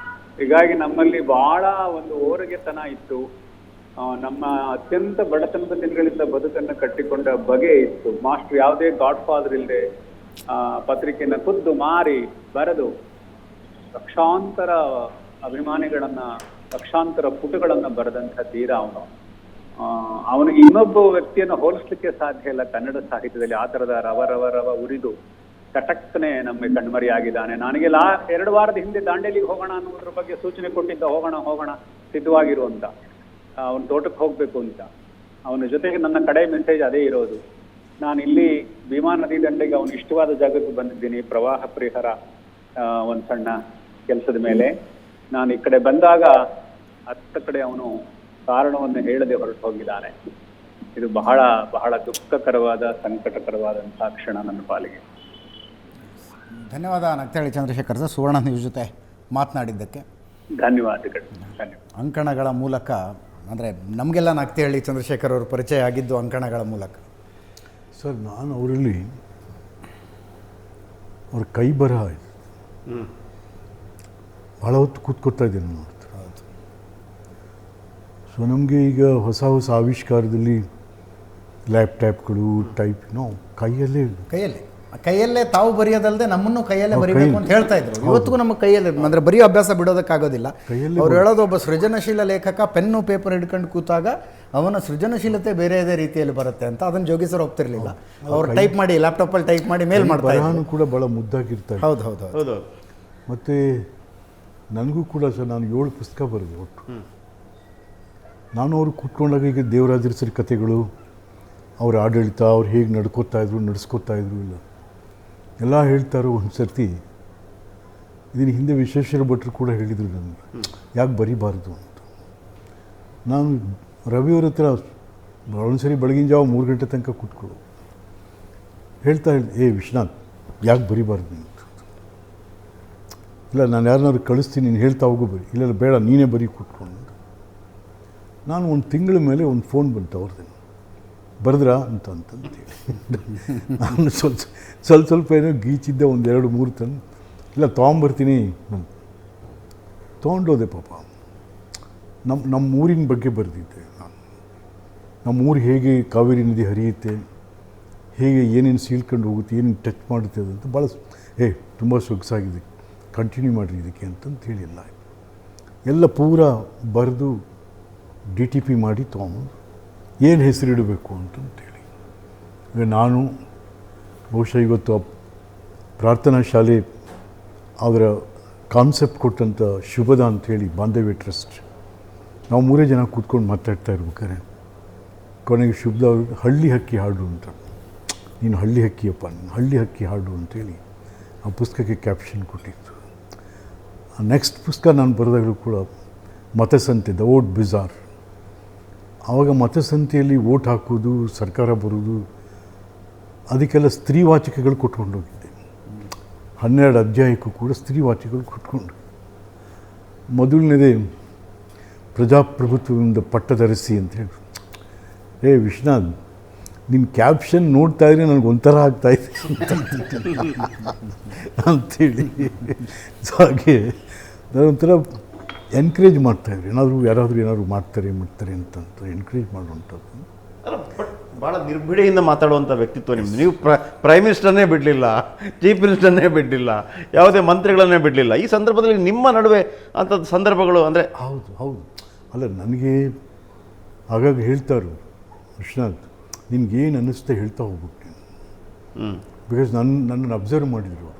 ಹೀಗಾಗಿ ನಮ್ಮಲ್ಲಿ ಬಹಳ ಒಂದು ಓರಗೆತನ ಇತ್ತು. ನಮ್ಮ ಅತ್ಯಂತ ಬಡತನದ ದಿನಗಳಿಂದ ಬದುಕನ್ನು ಕಟ್ಟಿಕೊಂಡ ಬಗೆ ಇತ್ತು. ಮಾಸ್ಟರ್ ಯಾವುದೇ ಗಾಡ್ ಫಾದರ್ ಇಲ್ಲದೆ ಪತ್ರಿಕೆಯನ್ನ ಖುದ್ದು ಮಾರಿ ಬರೆದು ಲಕ್ಷಾಂತರ ಅಭಿಮಾನಿಗಳನ್ನ, ಲಕ್ಷಾಂತರ ಪುಟಗಳನ್ನ ಬರೆದಂಥ ತೀರ ಅವನು. ಅವನಿಗೆ ಇನ್ನೊಬ್ಬ ವ್ಯಕ್ತಿಯನ್ನು ಹೋಲಿಸ್ಲಿಕ್ಕೆ ಸಾಧ್ಯ ಇಲ್ಲ ಕನ್ನಡ ಸಾಹಿತ್ಯದಲ್ಲಿ. ಆ ಥರದ ರವ ಉರಿದು ಕಟಕ್ನೆ ನಮಗೆ ಕಣ್ಮರಿಯಾಗಿದ್ದಾನೆ. ನನಗೆ 2 ವಾರದ ಹಿಂದೆ ದಾಂಡೇಲಿಗೆ ಹೋಗೋಣ ಅನ್ನೋದ್ರ ಬಗ್ಗೆ ಸೂಚನೆ ಕೊಟ್ಟಿದ್ದ, ಹೋಗೋಣ ಸಿದ್ಧವಾಗಿರು ಅಂತ. ಅವನ ತೋಟಕ್ಕೆ ಹೋಗ್ಬೇಕು ಅಂತ. ಅವನ ಜೊತೆಗೆ ನನ್ನ ಕಡೆ ಮೆಸೇಜ್ ಅದೇ ಇರೋದು. ನಾನು ಇಲ್ಲಿ ಭೀಮಾ ನದಿ ದಂಡೆಗೆ ಅವನು ಇಷ್ಟವಾದ ಜಾಗಕ್ಕೆ ಬಂದಿದ್ದೀನಿ, ಪ್ರವಾಹ ಪರಿಹಾರ ಒಂದು ಸಣ್ಣ ಕೆಲಸದ ಮೇಲೆ. ನಾನು ಈ ಕಡೆ ಬಂದಾಗ ಹತ್ತ ಕಡೆ ಅವನು ಕಾರಣವನ್ನು ಹೇಳದೆ ಹೊರಟು ಹೋಗಿದ್ದಾನೆ. ಇದು ಬಹಳ ಬಹಳ ದುಃಖಕರವಾದ, ಸಂಕಟಕರವಾದಂತಹ ಕ್ಷಣ ನನ್ನ ಪಾಲಿಗೆ. ಧನ್ಯವಾದ ನಕ್ತೇಳಿ ಚಂದ್ರಶೇಖರ್ ಸರ್, ಸುವರ್ಣ ನ್ಯೂಸ್ ಜೊತೆ ಮಾತನಾಡಿದ್ದಕ್ಕೆ ಧನ್ಯವಾದಗಳು. ಅಂಕಣಗಳ ಮೂಲಕ ಅಂದರೆ ನಮಗೆಲ್ಲ ನಕ್ತೇಳಿ ಚಂದ್ರಶೇಖರ್ ಅವರು ಪರಿಚಯ ಆಗಿದ್ದು ಅಂಕಣಗಳ ಮೂಲಕ. ಸರ್, ನಾನು ಅವರಲ್ಲಿ ಅವ್ರ ಕೈ ಬರಹ ಇದೆ, ಭಾಳ ಹೊತ್ತು ಕೂತ್ಕೊಳ್ತಾ ಇದ್ದೇನೆ ನೋಡ್ತಾರೆ. ಹೌದು. ಸೊ ನಮಗೆ ಈಗ ಹೊಸ ಆವಿಷ್ಕಾರದಲ್ಲಿ ಲ್ಯಾಪ್ಟಾಪ್ಗಳು ಕೈಯಲ್ಲೇ ತಾವು ಬರೆಯೋದಲ್ಲದೆ ನಮ್ಮನ್ನು ಕೈಯಲ್ಲೇ ಬರೀಬೇಕು ಅಂತ ಹೇಳ್ತಾ ಇದ್ರು. ಇವತ್ತಿಗೂ ನಮ್ಮ ಕೈಯಲ್ಲಿ ಅಂದರೆ ಬರೆಯೋ ಅಭ್ಯಾಸ ಬಿಡೋದಕ್ಕಾಗೋದಿಲ್ಲ. ಅವ್ರು ಹೇಳೋದು, ಒಬ್ಬ ಸೃಜನಶೀಲ ಲೇಖಕ ಪೆನ್ನು ಪೇಪರ್ ಹಿಡ್ಕೊಂಡು ಕೂತಾಗ ಅವನ ಸೃಜನಶೀಲತೆ ಬೇರೆ ರೀತಿಯಲ್ಲಿ ಬರುತ್ತೆ ಅಂತ. ಅದನ್ನು ಜೋಗಿ ಸರ್ ಒಪ್ತಿರ್ಲಿಲ್ಲ. ಅವ್ರು ಟೈಪ್ ಮಾಡಿ ಲ್ಯಾಪ್ಟಾಪಲ್ಲಿ ಟೈಪ್ ಮಾಡಿ ಮೇಲ್ ಮಾಡ್ತಾರೆ. ಕೂಡ ಭಾಳ ಮುದ್ದಾಗಿರ್ತಾರೆ. ಹೌದು. ಮತ್ತು ನನಗೂ ಕೂಡ ಸರ್, ನಾನು 7 ಪುಸ್ತಕ ಬರೆದೆ ಒಟ್ಟು. ನಾನು ಅವರು ಕೂತ್ಕೊಂಡಾಗ ಈಗ ದೇವರಾಜರ ಕಥೆಗಳು, ಅವ್ರ ಆಡಳಿತ, ಅವ್ರು ಹೇಗೆ ನಡೆಸ್ಕೋತಾ ಇದ್ರು ಎಲ್ಲ ಹೇಳ್ತಾರೋ. ಒಂದು ಸರ್ತಿ ಇದನ್ನು ಹಿಂದೆ ವಿಶ್ವೇಶ್ವರ ಭಟ್ರು ಕೂಡ ಹೇಳಿದರು ನನಗೆ, ಯಾಕೆ ಬರೀಬಾರ್ದು ಅಂತ. ನಾನು ರವಿಯವ್ರ ಹತ್ರ ಒಂದ್ಸರಿ ಬೆಳಗಿನ ಜಾವ 3 ಗಂಟೆ ತನಕ ಕೂತ್ಕೊಳ್ಳು ಹೇಳ್ತಾ ವಿಶ್ವನಾಥ್, ಯಾಕೆ ಬರೀಬಾರ್ದು ಅಂತ. ಇಲ್ಲ, ನಾನು ಯಾರನ್ನಾದ್ರು ಕಳಿಸ್ತೀನಿ, ನೀನು ಹೇಳ್ತಾ ಹೋಗು, ಬರೀ. ಇಲ್ಲ ಬೇಡ, ನೀನೇ ಬರೀ ಕೂತ್ಕೊಂಡು. ನಾನು 1 ತಿಂಗಳ ಮೇಲೆ ಒಂದು ಫೋನ್ ಬಂತು ಅವ್ರದ್ದು, ಬರೆದ್ರಾ ಅಂತಂತೇಳಿ. ನಾನು ಸ್ವಲ್ಪ ಏನೋ ಗೀಚಿದ್ದೆ, 1-2-3 ತಂದು, ಇಲ್ಲ ತೊಗೊಂಬರ್ತೀನಿ ತೊಗೊಂಡೋದೆ. ಪಾಪ ನಮ್ಮ ಊರಿನ ಬಗ್ಗೆ ಬರೆದಿದ್ದೆ ನಾನು. ನಮ್ಮ ಊರು ಹೇಗೆ ಕಾವೇರಿ ನದಿ ಹರಿಯುತ್ತೆ, ಹೇಗೆ ಏನೇನು ಸೀಳ್ಕೊಂಡು ಹೋಗುತ್ತೆ, ಏನೇನು ಟಚ್ ಮಾಡುತ್ತೆ ಅಂತ ಭಾಳ ತುಂಬ ಸೊಗಸಾಗಿದೆ, ಕಂಟಿನ್ಯೂ ಮಾಡಿರಿ ಇದಕ್ಕೆ ಅಂತಂತ ಹೇಳಿಲ್ಲ. ಎಲ್ಲ ಪೂರ ಬರೆದು DTP ಮಾಡಿ ತೊಗೊಂಡು ಏನು ಹೆಸರಿಡಬೇಕು ಅಂತಂತೇಳಿ. ಈಗ ನಾನು ಬಹುಶಃ ಇವತ್ತು ಪ್ರಾರ್ಥನಾ ಶಾಲೆ ಅವರ ಕಾನ್ಸೆಪ್ಟ್ ಕೊಟ್ಟಂಥ ಶುಭದ ಅಂಥೇಳಿ ಬಾಂಧವ್ಯ ಟ್ರಸ್ಟ್, ನಾವು 3 ಜನ ಕೂತ್ಕೊಂಡು ಮಾತಾಡ್ತಾ ಇರ್ಬೇಕಾರೆ ಕೊನೆಗೆ ಶುಭದ ಅವ್ರಿಗೆ ಹಳ್ಳಿ ಹಕ್ಕಿ ಹಾಡು ಅಂತ, ನೀನು ಹಳ್ಳಿ ಹಕ್ಕಿಯಪ್ಪ, ನೀನು ಹಳ್ಳಿ ಹಕ್ಕಿ ಹಾಡು ಅಂತೇಳಿ ಆ ಪುಸ್ತಕಕ್ಕೆ ಕ್ಯಾಪ್ಷನ್ ಕೊಟ್ಟಿತ್ತು. ನೆಕ್ಸ್ಟ್ ಪುಸ್ತಕ ನಾನು ಬರೆದಾಗಲೂ ಕೂಡ ಮತಸಂತೆ, ದ ವೋಟ್ ಬಿಜಾರ್. ಆವಾಗ ಮತಸಂತೆಯಲ್ಲಿ ವೋಟ್ ಹಾಕೋದು, ಸರ್ಕಾರ ಬರೋದು, ಅದಕ್ಕೆಲ್ಲ ಸ್ತ್ರೀವಾಚಕಗಳು ಕೊಟ್ಕೊಂಡು ಹೋಗಿದ್ದೆ. 12 ಅಧ್ಯಾಯಕ್ಕೂ ಕೂಡ ಸ್ತ್ರೀವಾಚಕಗಳು ಕೊಟ್ಕೊಂಡು. ಮೊದಲನೇದೇ ಪ್ರಜಾಪ್ರಭುತ್ವದಿಂದ ಪಟ್ಟದರಸಿ ಅಂತ ಹೇಳಿ. ವಿಶ್ವನಾಥ್, ನಿನ್ನ ಕ್ಯಾಪ್ಷನ್ ನೋಡ್ತಾ ಇದ್ರೆ ನನಗೆ ಒಂಥರ ಆಗ್ತಾಯಿದೆ ಅಂಥೇಳಿ. ಸೊ ಹಾಗೆ ನಾನೊಂಥರ ಎನ್ಕರೇಜ್ ಮಾಡ್ತಾಯಿದ್ರು, ಯಾರಾದರೂ ಏನಾದರೂ ಮಾಡ್ತಾರೆ ಅಂತಂತ ಎನ್ಕರೇಜ್ ಮಾಡುವಂಥದ್ದು. ಭಾಳ ನಿರ್ಭಿಡೆಯಿಂದ ಮಾತಾಡುವಂಥ ವ್ಯಕ್ತಿತ್ವ ನಿಮ್ಮದು. ನೀವು ಪ್ರೈಮ್ ಮಿನಿಸ್ಟರ್ನೇ ಬಿಡಲಿಲ್ಲ, ಚೀಫ್ ಮಿನಿಸ್ಟರ್ನೇ ಬಿಡಲಿಲ್ಲ, ಯಾವುದೇ ಮಂತ್ರಿಗಳನ್ನೇ ಬಿಡಲಿಲ್ಲ. ಈ ಸಂದರ್ಭದಲ್ಲಿ ನಿಮ್ಮ ನಡುವೆ ಅಂಥದ್ದು ಸಂದರ್ಭಗಳು ಅಂದರೆ? ಹೌದು. ಅಲ್ಲ, ನನಗೆ ಆಗಾಗ ಹೇಳ್ತಾರು, ವಿಶ್ವನಾಥ್ ನಿನ್ಗೇನು ಅನ್ನಿಸ್ತಾ ಹೇಳ್ತಾ ಹೋಗ್ಬಿಟ್ಟು. ಬಿಕಾಸ್ ನನ್ನನ್ನು ಅಬ್ಸರ್ವ್ ಮಾಡಿದರು.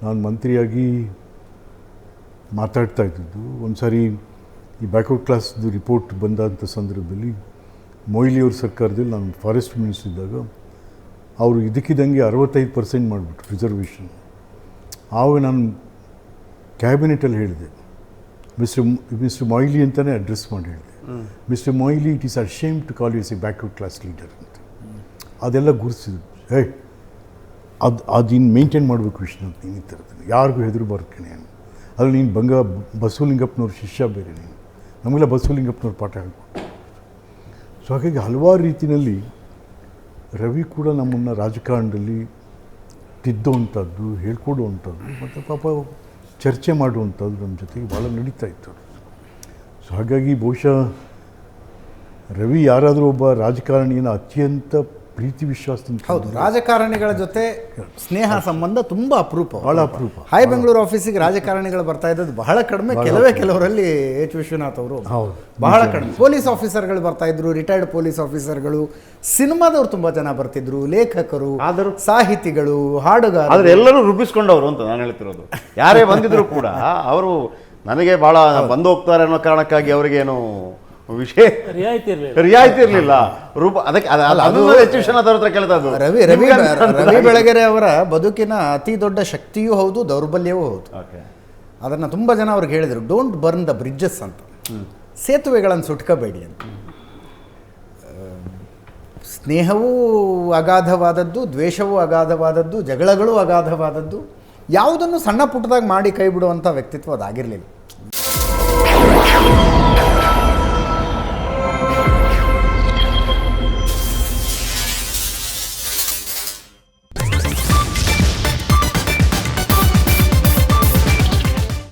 ನಾನು ಮಂತ್ರಿಯಾಗಿ ಮಾತಾಡ್ತಾ ಇದ್ದದ್ದು. ಒಂದು ಸಾರಿ ಈ ಬ್ಯಾಕ್ವರ್ಡ್ ಕ್ಲಾಸ್ದು ರಿಪೋರ್ಟ್ ಬಂದಂಥ ಸಂದರ್ಭದಲ್ಲಿ ಮೊಯ್ಲಿಯವ್ರ ಸರ್ಕಾರದಲ್ಲಿ ನಾನು ಫಾರೆಸ್ಟ್ ಮಿನಿಸ್ಟರ್ ಇದ್ದಾಗ ಅವರು ಇದಕ್ಕಿದ್ದಂಗೆ 65% ಮಾಡಿಬಿಟ್ರು ರಿಸರ್ವೇಷನ್. ಆವಾಗ ನಾನು ಕ್ಯಾಬಿನೆಟಲ್ಲಿ ಹೇಳಿದೆ, ಮಿಸ್ಟರ್ ಮೊಯ್ಲಿ ಅಂತಲೇ ಅಡ್ರೆಸ್ ಮಾಡಿ ಹೇಳಿದೆ, mister Moily, it is a shame to call you a backward class leader ಅಂತ. ಅದೆಲ್ಲ ಗುರುತಿಸಿದ್ರು. ಅದು ಇನ್ನು ಮೇಂಟೈನ್ ಮಾಡಬೇಕು ವಿಶ್ವನಾಥ್, ನೀನು ಈ ಥರದ್ದು ಯಾರಿಗೂ ಹೆದರಬಾರ್ದು ಕಣೆ. ಅದ್ರಲ್ಲಿ ನೀನು ಬಸವಲಿಂಗಪ್ಪನವ್ರ ಶಿಷ್ಯ ಬೇರೆ, ನೀನು ನಮಗೆಲ್ಲ ಬಸವಲಿಂಗಪ್ಪನವ್ರ ಪಾಠ ಹೇಳ್ಕೊಟ್ಟು. ಸೊ ಹಾಗಾಗಿ ಹಲವಾರು ರೀತಿಯಲ್ಲಿ ರವಿ ಕೂಡ ನಮ್ಮನ್ನು ರಾಜಕಾರಣದಲ್ಲಿ ತಿದ್ದುವಂಥದ್ದು, ಹೇಳ್ಕೊಡುವಂಥದ್ದು ಮತ್ತು ಪಾಪ ಚರ್ಚೆ ಮಾಡುವಂಥದ್ದು ನಮ್ಮ ಜೊತೆಗೆ ಭಾಳ ನಡೀತಾ ಇತ್ತು. ಸೊ ಹಾಗಾಗಿ ಬಹುಶಃ ರವಿ ಯಾರಾದರೂ ಒಬ್ಬ ರಾಜಕಾರಣಿಯನ್ನು ಅತ್ಯಂತ ಪ್ರೀತಿ ವಿಶ್ವಾಸದಿಂದ ಹೌದು, ರಾಜಕಾರಣಿಗಳ ಜೊತೆ ಸ್ನೇಹ ಸಂಬಂಧ ತುಂಬ ಅಪರೂಪ. ಬಹಳ ಅಪರೂಪ. ಹೈ ಬೆಂಗಳೂರು ಆಫೀಸಿಗೆ ರಾಜಕಾರಣಿಗಳು ಬರ್ತಾ ಇದ್ದದ್ದು ಬಹಳ ಕಡಿಮೆ. ಕೆಲವರಲ್ಲಿ ಎಚ್ ವಿಶ್ವನಾಥ್ ಅವರು ಹೌದು, ಬಹಳ ಕಡಿಮೆ. ಪೊಲೀಸ್ ಆಫೀಸರ್ಗಳು ಬರ್ತಾ ಇದ್ರು, ರಿಟೈರ್ಡ್ ಪೊಲೀಸ್ ಆಫೀಸರ್ಗಳು, ಸಿನಿಮಾದವ್ರು ತುಂಬ ಜನ ಬರ್ತಿದ್ರು, ಲೇಖಕರು, ಆದರೂ ಸಾಹಿತಿಗಳು, ಹಾಡುಗಾರರು. ಆದ್ರೆ ಎಲ್ಲರೂ ರೂಪಿಸ್ಕೊಂಡವರು ಅಂತ ನಾನು ಹೇಳ್ತಿರೋದು. ಯಾರೇ ಬಂದಿದ್ರು ಕೂಡ ಅವರು ನನಗೆ ಬಹಳ ಬಂದು ಹೋಗ್ತಾರೆ ಅನ್ನೋ ಕಾರಣಕ್ಕಾಗಿ ಅವರಿಗೇನು ವಿಷಯ ರಿಯಾಯಿತಿ ಇರಲಿಲ್ಲ. ರೂಪ ಅದಕ್ಕೆ ಎಚ್ ವಿಶ್ವನಾಥ್ ಅವ್ರ ಹತ್ರ ಕೇಳ್ತಾ ಇದ್ದು. ರವಿ ಬೆಳಗೆರೆ ಅವರ ಬದುಕಿನ ಅತಿ ದೊಡ್ಡ ಶಕ್ತಿಯೂ ಹೌದು, ದೌರ್ಬಲ್ಯವೂ ಹೌದು. ಅದನ್ನು ತುಂಬ ಜನ ಅವ್ರಿಗೆ ಹೇಳಿದರು, ಡೋಂಟ್ ಬರ್ನ್ ದ ಬ್ರಿಡ್ಜಸ್ ಅಂತ, ಸೇತುವೆಗಳನ್ನು ಸುಟ್ಕೋಬೇಡಿ ಅಂತ. ಸ್ನೇಹವೂ ಅಗಾಧವಾದದ್ದು, ದ್ವೇಷವೂ ಅಗಾಧವಾದದ್ದು, ಜಗಳಗಳು ಅಗಾಧವಾದದ್ದು. ಯಾವುದನ್ನು ಸಣ್ಣ ಪುಟ್ಟದಾಗಿ ಮಾಡಿ ಕೈ ಬಿಡುವಂಥ ವ್ಯಕ್ತಿತ್ವ ಅದಾಗಿರಲಿಲ್ಲ.